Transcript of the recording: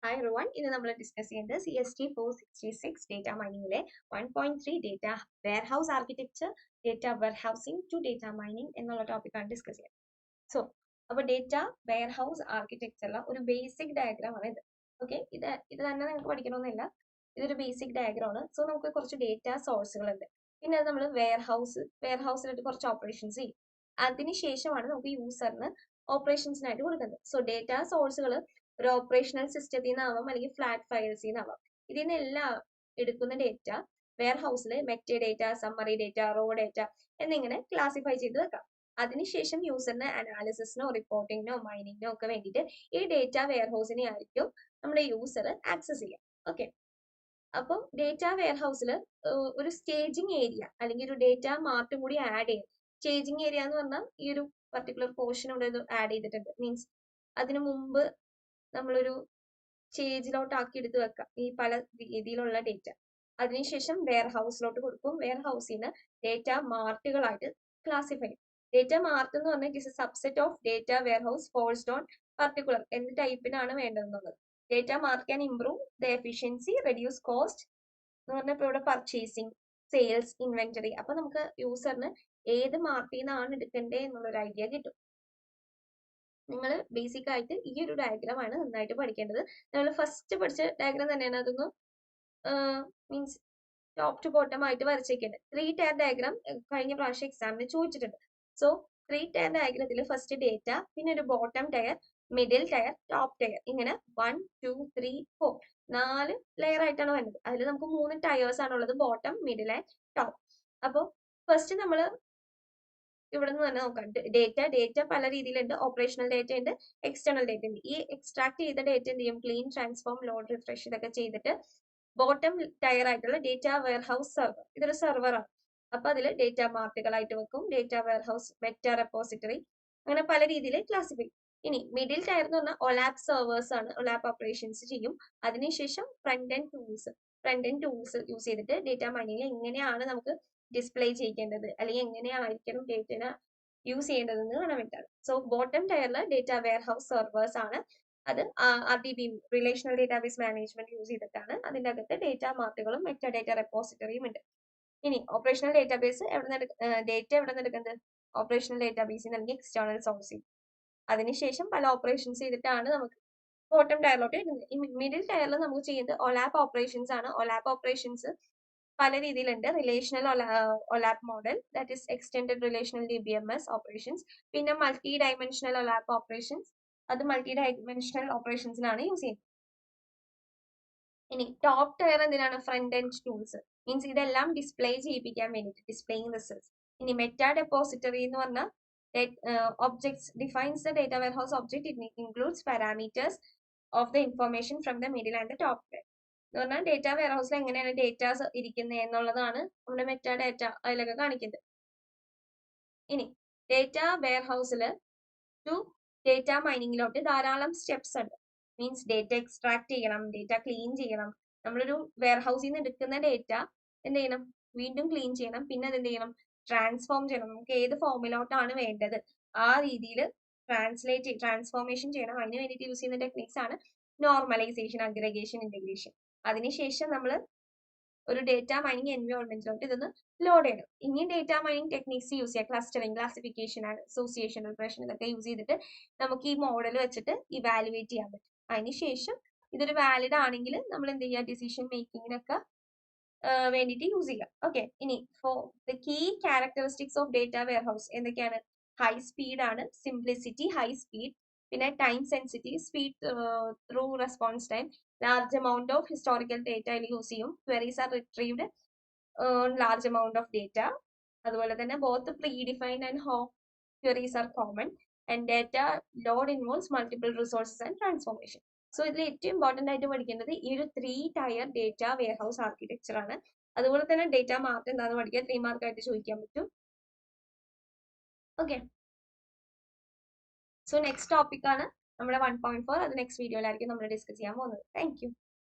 Hi everyone, ഇന്ന് നമ്മൾ discuss ചെയ്യുന്നത് CST 466 ഡേറ്റ മൈനിങ്ങിലെ 1.3 data warehouse architecture, data warehousing to data mining എന്നുള്ള ടോപ്പിക്കാണ് ഡിസ്കസ് ചെയ്യുന്നത്. സോ അപ്പോൾ ഡേറ്റ വെയർഹൗസ് ആർക്കിടെക്ചറിലെ ഒരു ബേസിക് ഡയഗ്രാം ആണ് ഇത്. ഓക്കെ, ഇത് തന്നെ നിങ്ങൾക്ക് പഠിക്കണമെന്നില്ല, ഇതൊരു ബേസിക് ഡയഗ്രാം ആണ്. സോ നമുക്ക് കുറച്ച് ഡേറ്റ സോഴ്സുകളുണ്ട്, പിന്നെ അത് നമ്മൾ വെയർഹൗസിലായിട്ട് കുറച്ച് ഓപ്പറേഷൻസ് ചെയ്യും. അതിനുശേഷമാണ് നമുക്ക് യൂസറിന് ഓപ്പറേഷൻസിനായിട്ട് കൊടുക്കുന്നത്. സോ ഡേറ്റ സോഴ്സുകൾ ഒരു ഓപ്പറേഷണൽ സിസ്റ്റത്തിൽ നിന്നാവാം, അല്ലെങ്കിൽ ഫ്ലാറ്റ് ഫയൽസിൽ നിന്നാവാം. ഇതിൽ നിന്നെല്ലാം എടുക്കുന്ന ഡേറ്റ വെയർ ഹൗസിൽ meta data, summary data, raw data എന്നിങ്ങനെ ക്ലാസിഫൈ ചെയ്ത് വെക്കാം. അതിനുശേഷം യൂസറിന് അനാലിസിസിനോ റിപ്പോർട്ടിങ്ങിനോ മൈനിങ്ങിനോ ഒക്കെ വേണ്ടിയിട്ട് ഈ ഡേറ്റ വെയർ ഹൗസിനെ ആയിരിക്കും നമ്മുടെ യൂസർ ആക്സസ് ചെയ്യുക. ഓക്കെ, അപ്പം ഡേറ്റ വെയർ ഹൗസിൽ ഒരു സ്റ്റേജിങ് ഏരിയ അല്ലെങ്കിൽ ഒരു ഡേറ്റ മാർട്ടും കൂടി ആഡ് ചെയ്യും. സ്റ്റേജിങ് ഏരിയ എന്ന് പറഞ്ഞാൽ ഈ ഒരു പർട്ടിക്കുലർ പോർഷൻ ഇവിടെ ആഡ് ചെയ്തിട്ടുണ്ട്. മീൻസ് അതിനു മുമ്പ് നമ്മളൊരു സ്റ്റേജിലോട്ട് ആക്കി എടുത്ത് വെക്കാം ഈ പല രീതിയിലുള്ള ഡേറ്റ. അതിനുശേഷം വെയർ ഹൗസിലോട്ട് കൊടുക്കും. വെയർ ഹൗസിന് ഡേറ്റ മാർട്ടുകളായിട്ട് ക്ലാസിഫൈ ചെയ്യും. ഡേറ്റ മാർട്ട് എന്ന് പറഞ്ഞാൽ it is a subset of data warehouse forced on particular എന്ത് ടൈപ്പിനാണ് വേണ്ടതെന്നുള്ളത്. Data mark can improve the efficiency, reduce cost എന്ന് പറഞ്ഞാൽ ഇപ്പോൾ ഇവിടെ പർച്ചേസിങ്, സെയിൽസ്, ഇൻവെന്ററി. അപ്പൊ നമുക്ക് യൂസറിന് ഏത് മാർട്ടിൽ നിന്നാണ് എടുക്കേണ്ടത് എന്നുള്ളൊരു ഐഡിയ കിട്ടും. നിങ്ങൾ ബേസിക് ആയിട്ട് ഈ ഒരു ഡയഗ്രാം ആണ് നന്നായിട്ട് പഠിക്കേണ്ടത്. നമ്മൾ ഫസ്റ്റ് പഠിച്ച ഡയഗ്രാം തന്നെയാണ്. അതൊന്ന് മീൻസ് ടോപ്പ് ടു ബോട്ടം ആയിട്ട് വരച്ചേക്കുന്നുണ്ട്. 3 ടയർ ഡയഗ്രാം കഴിഞ്ഞ പ്രാവശ്യം എക്സാമിന് ചോദിച്ചിട്ടുണ്ട്. സോ 3 ടയർ ഡയഗ്രത്തിൽ ഫസ്റ്റ് ഡേറ്റ, പിന്നെ ഒരു bottom tier, middle tier, top tier, ഇങ്ങനെ 1 2 3 4 4 ലെയർ ആയിട്ടാണ് വരുന്നത്. അതിൽ നമുക്ക് 3 ടയേഴ്സ് ആണുള്ളത്, ബോട്ടം, മിഡിൽ ആൻഡ് ടോപ്പ്. അപ്പോൾ ഫസ്റ്റ് നമ്മൾ ഇവിടെ നിന്ന് തന്നെ നോക്കാം. ഡേറ്റ പല രീതിയിലുണ്ട്. ഓപ്പറേഷണൽ ഡേറ്റ ഉണ്ട്, എക്സ്റ്റേണൽ ഡേറ്റ ഉണ്ട്. ഈ എക്സ്ട്രാക്ട് ചെയ്ത ഡേറ്റ എന്ത് ചെയ്യും? ക്ലീൻ, ട്രാൻസ്ഫോം, ലോഡ്, റിഫ്രഷ് ഇതൊക്കെ ചെയ്തിട്ട് ബോട്ടം ടയർ ആയിട്ടുള്ള ഡേറ്റ വെയർഹൗസ് സെർവർ, ഇതൊരു സെർവറാണ്. അപ്പൊ അതിൽ ഡേറ്റ മാർട്ടുകളായിട്ട് വെക്കും. ഡേറ്റ വെയർഹൗസ്, മെറ്റ റെപ്പോസിറ്ററി, അങ്ങനെ പല രീതിയിൽ ക്ലാസിഫൈ. ഇനി മിഡിൽ ടയർ എന്ന് പറഞ്ഞാൽ ഒലാപ്പ് സെർവേഴ്സ് ആണ്, ഒലാപ്പ് ഓപ്പറേഷൻസ് ചെയ്യും. അതിനുശേഷം ഫ്രണ്ട് എൻഡ് ടൂൾസ് യൂസ് ചെയ്തിട്ട് ഡേറ്റ മൈനിങ്ങിൽ എങ്ങനെയാണ് നമുക്ക് ഡിസ്പ്ലേ ചെയ്യേണ്ടത്, അല്ലെങ്കിൽ എങ്ങനെയായിരിക്കണം ഡേറ്റനെ യൂസ് ചെയ്യേണ്ടതെന്ന് കാണാൻ വേണ്ടിയിട്ടാണ്. സോ ബോട്ടം ടയറിൽ ഡേറ്റ വെയർഹൗസ് സെർവേഴ്സ് ആണ്. അത് RDB, relational database management use ചെയ്തിട്ടാണ്. അതിൻ്റെ അകത്ത് ഡേറ്റ മാർട്ടുകളും മെറ്റ ഡേറ്റ റെപ്പോസിറ്ററിയും ഉണ്ട്. ഇനി ഓപ്പറേഷണൽ ഡേറ്റാബേസ് ഡേറ്റ എവിടെ നിന്ന് എടുക്കുന്നത്? ഓപ്പറേഷണൽ ഡേറ്റാബേസിൽ അല്ലെങ്കിൽ എക്സ്റ്റേണൽ സോഴ്സിൽ. അതിനുശേഷം പല ഓപ്പറേഷൻസ് ചെയ്തിട്ടാണ് നമുക്ക് ബോട്ടം ടയറിലോട്ട് എടുക്കുന്നത്. ഈ മിഡിൽ ടയറിൽ നമുക്ക് ചെയ്യുന്നത് ഒലാപ്പ് ഓപ്പറേഷൻസ് ആണ്. ഒലാപ്പ് ഓപ്പറേഷൻസ് പല രീതിയിലുണ്ട്. Relational OLAP model, that is extended relational DBMS operations. പിന്നെ മൾട്ടി ഡയമെൻഷണൽ ഒലാപ്പ് ഓപ്പറേഷൻസ്, അത് മൾട്ടി ഡയമെൻഷണൽ ഓപ്പറേഷൻസിനാണ് യൂസ് ചെയ്യുന്നത്. ഇനി ടോപ്പ് ടയർ എന്തിനാണ്? ഫ്രണ്ട് എൻഡ് ടൂൾസ്, മീൻസ് ഇതെല്ലാം ഡിസ്പ്ലേ ചെയ്യിപ്പിക്കാൻ വേണ്ടിയിട്ട്, ഡിസ്പ്ലേയിങ് റിസൾട്ട്സ്. ഇനി മെറ്റാ ഡെപ്പോസിറ്ററി എന്ന് പറഞ്ഞാൽ objects defines the data warehouse object. It includes parameters of the information from the middle and the top layer. എന്ന് പറഞ്ഞാൽ ഡേറ്റ വെയർഹൗസിൽ എങ്ങനെയാണ് ഡേറ്റാസ് ഇരിക്കുന്നത് എന്നുള്ളതാണ് നമ്മുടെ മെറ്റാ ഡേറ്റ അതിലൊക്കെ കാണിക്കുന്നത്. ഇനി ഡേറ്റ വെയർഹൗസിൽ ടു ഡേറ്റ മൈനിങ്ങിലോട്ട് ധാരാളം സ്റ്റെപ്സ് ഉണ്ട്. മീൻസ് ഡേറ്റ എക്സ്ട്രാക്ട് ചെയ്യണം, ഡേറ്റ ക്ലീൻ ചെയ്യണം. നമ്മളൊരു വെയർഹൗസിൽ നിന്ന് എടുക്കുന്ന ഡേറ്റ എന്ത് ചെയ്യണം? വീണ്ടും ക്ലീൻ ചെയ്യണം. പിന്നെ അത് എന്ത് ചെയ്യണം? ട്രാൻസ്ഫോം ചെയ്യണം. നമുക്ക് ഏത് ഫോമിലോട്ടാണ് വേണ്ടത് ആ രീതിയിൽ ട്രാൻസ്ഫോർമേഷൻ ചെയ്യണം. അതിന് വേണ്ടിയിട്ട് യൂസ് ചെയ്യുന്ന ടെക്നിക്സ് ആണ് നോർമലൈസേഷൻ, അഗ്രിഗേഷൻ, ഇന്റഗ്രേഷൻ. അതിനുശേഷം നമ്മൾ ഒരു ഡേറ്റ മൈനിങ് എൻവയോൺമെന്റിലോട്ട് ഇതൊന്ന് ലോഡ് ചെയ്യണം. ഇനി ഡേറ്റ മൈനിങ് ടെക്നിക്സ് യൂസ് ചെയ്യാം. ക്ലസ്റ്ററിങ്, ക്ലാസിഫിക്കേഷൻ, അസോസിയേഷൻ, റിഗ്രഷൻ, ഇതൊക്കെ യൂസ് ചെയ്തിട്ട് നമുക്ക് ഈ മോഡൽ വെച്ചിട്ട് ഇവാലുവേറ്റ് ചെയ്യാൻ പറ്റും. അതിനുശേഷം ഇതൊരു വാലിഡ് ആണെങ്കിൽ നമ്മൾ എന്ത് ചെയ്യുക? ഡിസിഷൻ മേക്കിങ്ങിനൊക്കെ വേണ്ടിയിട്ട് യൂസ് ചെയ്യാം. ഓക്കെ, ഇനി four the key characteristics of data warehouse എന്തൊക്കെയാണ്? ഹൈ സ്പീഡ് ആണ്, സിംപ്ലിസിറ്റി, ഹൈ സ്പീഡ്, പിന്നെ time sensitive, speed through response time, large amount of historical data use ചെയ്യും. Queries are retrieved large amount of data. അതുപോലെ തന്നെ both predefined and home queries are common, and data load involves multiple resources and transformation. So ഇതിൽ ഏറ്റവും important ആയിട്ട് പഠിക്കേണ്ടത് ഈ ഒരു 3 tyre data warehouse architecture ആണ്. അതുപോലെ തന്നെ ഡേറ്റ മാർക്ക് എന്താണെന്ന് പഠിക്കുക. 3 മാർക്കായിട്ട് ചോദിക്കാൻ പറ്റും. ഓക്കെ, സോ നെക്സ്റ്റ് ടോപ്പിക് ആണ് നമ്മുടെ 1.4. അത് നെക്സ്റ്റ് വീഡിയോയിലായിരിക്കും നമ്മൾ ഡിസ്കസ് ചെയ്യാൻ പോകുന്നത്. Thank you.